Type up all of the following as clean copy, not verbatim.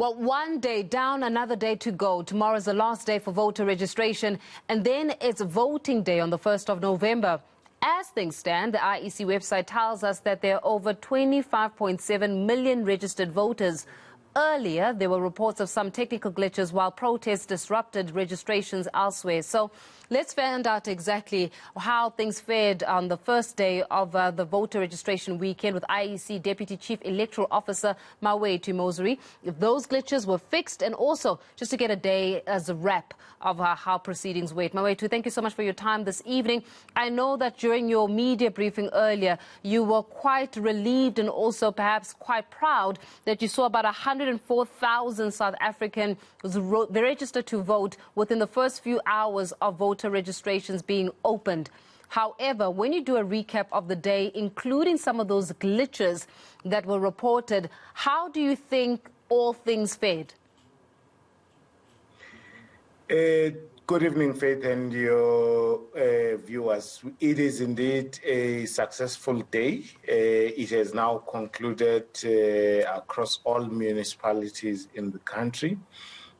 Well, one day down, another day to go. Tomorrow is the last day for voter registration, and then it's voting day on the 1st of November. As things stand, the IEC website tells us that there are over 25.7 million registered voters. Earlier, there were reports of some technical glitches while protests disrupted registrations elsewhere. So let's find out exactly how things fared on the first day of the voter registration weekend with IEC Deputy Chief Electoral Officer Mawethu Mosiri. If those glitches were fixed, and also just to get a day as a wrap of how proceedings went. Mawethu, thank you so much for your time this evening. I know that during your media briefing earlier, you were quite relieved and also perhaps quite proud that you saw about 104,000 South Africans registered to vote within the first few hours of voter registrations being opened. However, when you do a recap of the day, including some of those glitches that were reported, how do you think all things fared? Good evening, Faith, and your viewers. It is indeed a successful day. It has now concluded across all municipalities in the country.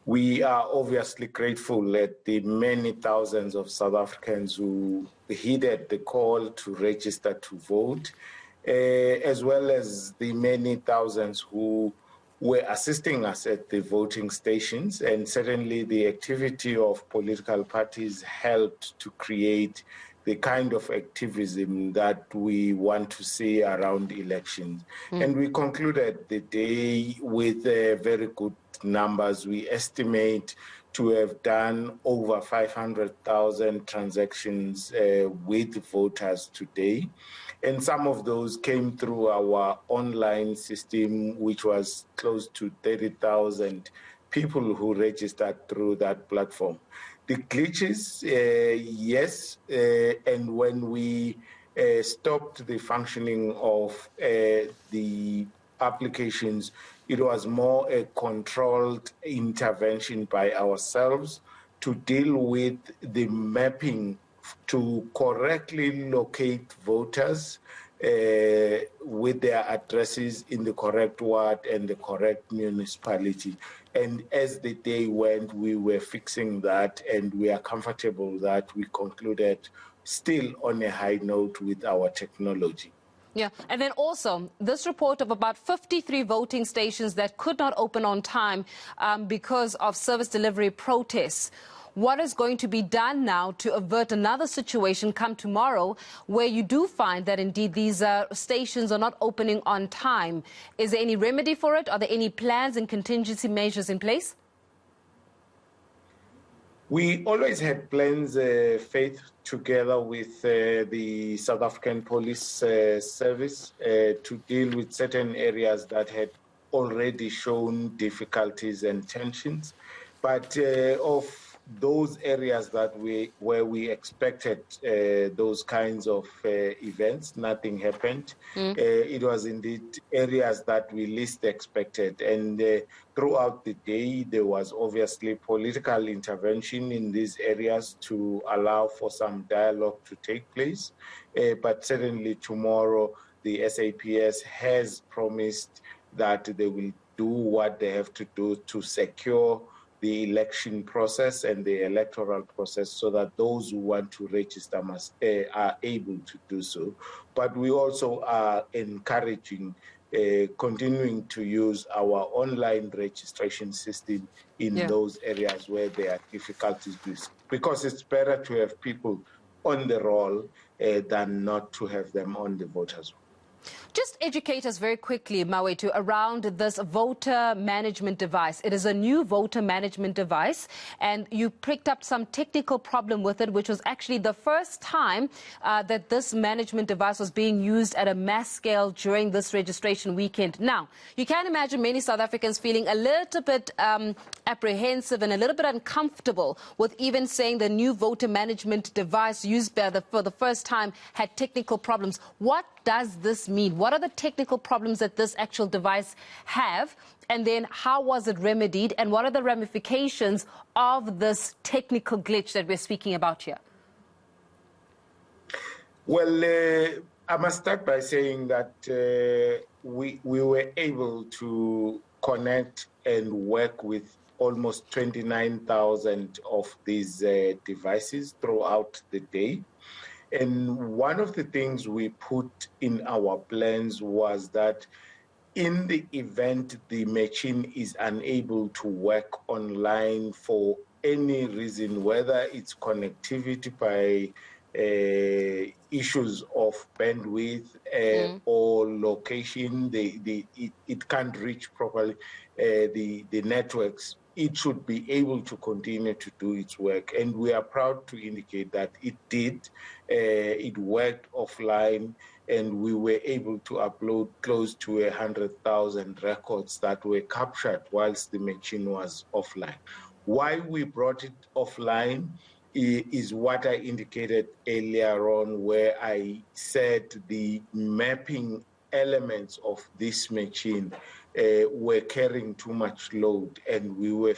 We are obviously grateful at the many thousands of South Africans who heeded the call to register to vote, as well as the many thousands who were assisting us at the voting stations, and certainly the activity of political parties helped to create the kind of activism that we want to see around elections. And we concluded the day with very good numbers. We estimate to have done over 500,000 transactions with voters today. And some of those came through our online system, which was close to 30,000 people who registered through that platform. The glitches, yes, and when we stopped the functioning of the applications, it was more a controlled intervention by ourselves to deal with the mapping to correctly locate voters with their addresses in the correct ward and the correct municipality. And as the day went, we were fixing that, and we are comfortable that we concluded still on a high note with our technology. Yeah, and then also this report of about 53 voting stations that could not open on time because of service delivery protests. What is going to be done now to avert another situation come tomorrow where you do find that indeed these stations are not opening on time? Is there any remedy for it? Are there any plans and contingency measures in place? We always had plans, Faith, together with the South African Police Service to deal with certain areas that had already shown difficulties and tensions. But of those areas that where we expected those kinds of events, nothing happened. It was indeed areas that we least expected. And throughout the day, there was obviously political intervention in these areas to allow for some dialogue to take place. But certainly tomorrow, the SAPS has promised that they will do what they have to do to secure the election process and the electoral process so that those who want to register are able to do so. But we also are encouraging continuing to use our online registration system in those areas where there are difficulties, because it's better to have people on the roll than not to have them on the voters roll. Just educate us very quickly, Mawethu, around this voter management device. It is a new voter management device, and you picked up some technical problem with it, which was actually the first time that this management device was being used at a mass scale during this registration weekend. Now, you can imagine many South Africans feeling a little bit apprehensive and a little bit uncomfortable with even saying the new voter management device used for the first time had technical problems. What does this mean? What are the technical problems that this actual device have? And then how was it remedied? And what are the ramifications of this technical glitch that we're speaking about here? Well, I must start by saying that we were able to connect and work with almost 29,000 of these devices throughout the day. And one of the things we put in our plans was that in the event the machine is unable to work online for any reason, whether it's connectivity by issues of bandwidth or location, it can't reach properly the networks, it should be able to continue to do its work. And we are proud to indicate that it did. It worked offline, and we were able to upload close to 100,000 records that were captured whilst the machine was offline. Why we brought it offline is what I indicated earlier on, where I said the mapping elements of this machine were carrying too much load, and we were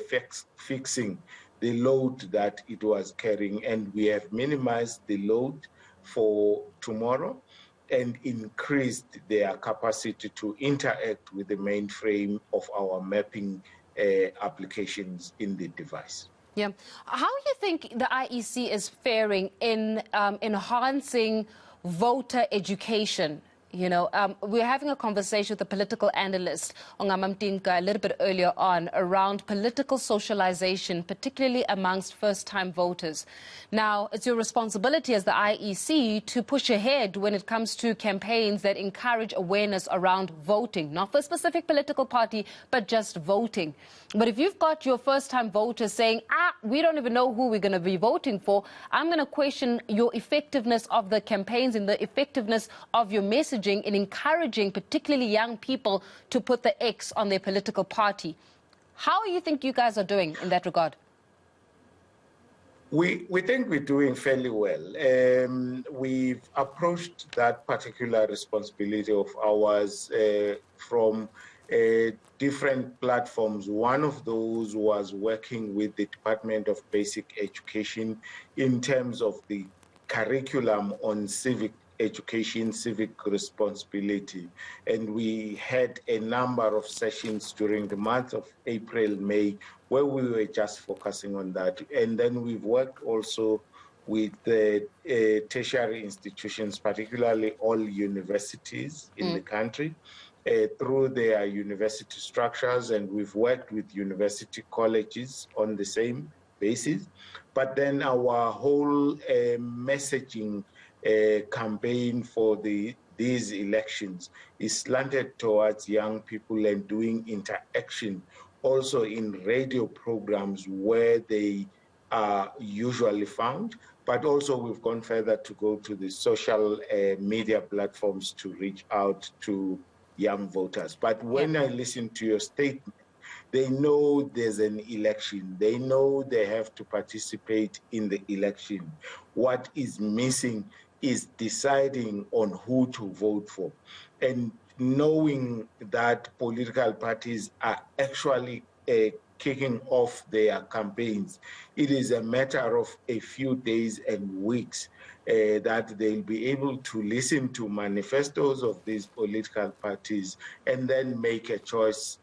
fixing the load that it was carrying, and we have minimized the load for tomorrow and increased their capacity to interact with the mainframe of our mapping applications in the device. Yeah. How do you think the IEC is faring in enhancing voter education? You know, we're having a conversation with a political analyst, Ongamamtinka, a little bit earlier on around political socialization, particularly amongst first-time voters. Now, it's your responsibility as the IEC to push ahead when it comes to campaigns that encourage awareness around voting, not for a specific political party, but just voting. But if you've got your first-time voters saying, we don't even know who we're going to be voting for, I'm going to question your effectiveness of the campaigns and the effectiveness of your messaging in encouraging particularly young people to put the X on their political party. How do you think you guys are doing in that regard? We think we're doing fairly well. We've approached that particular responsibility of ours from different platforms. One of those was working with the Department of Basic Education in terms of the curriculum on civic education, civic responsibility. And we had a number of sessions during the month of April, May, where we were just focusing on that. And then we've worked also with the tertiary institutions, particularly all universities in the country, through their university structures, and we've worked with university colleges on the same basis. But then our whole messaging campaign for these elections is slanted towards young people and doing interaction also in radio programs where they are usually found, but also we've gone further to go to the social media platforms to reach out to young voters. But when I listen to your statement, they know there's an election. They know they have to participate in the election. What is missing is deciding on who to vote for, and knowing that political parties are actually kicking off their campaigns. It is a matter of a few days and weeks that they'll be able to listen to manifestos of these political parties and then make a choice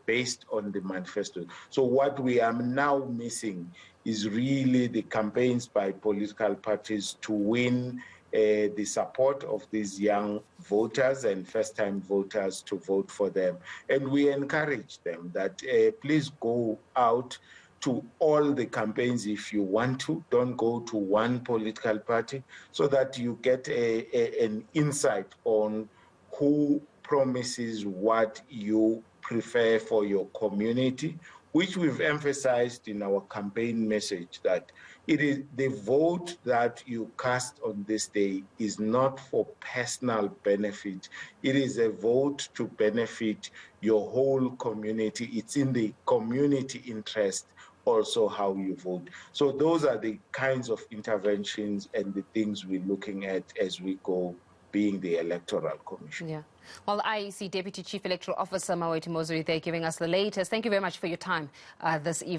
based on the manifesto. So what we are now missing is really the campaigns by political parties to win the support of these young voters and first-time voters to vote for them. And we encourage them that please go out to all the campaigns if you want to. Don't go to one political party, so that you get an insight on who promises what you prefer for your community, which we've emphasized in our campaign message, that it is the vote that you cast on this day is not for personal benefit. It is a vote to benefit your whole community. It's in the community interest also how you vote. So those are the kinds of interventions and the things we're looking at as we go, being the Electoral Commission. Yeah. Well, IEC Deputy Chief Electoral Officer Maweti Mozuri there giving us the latest. Thank you very much for your time this evening.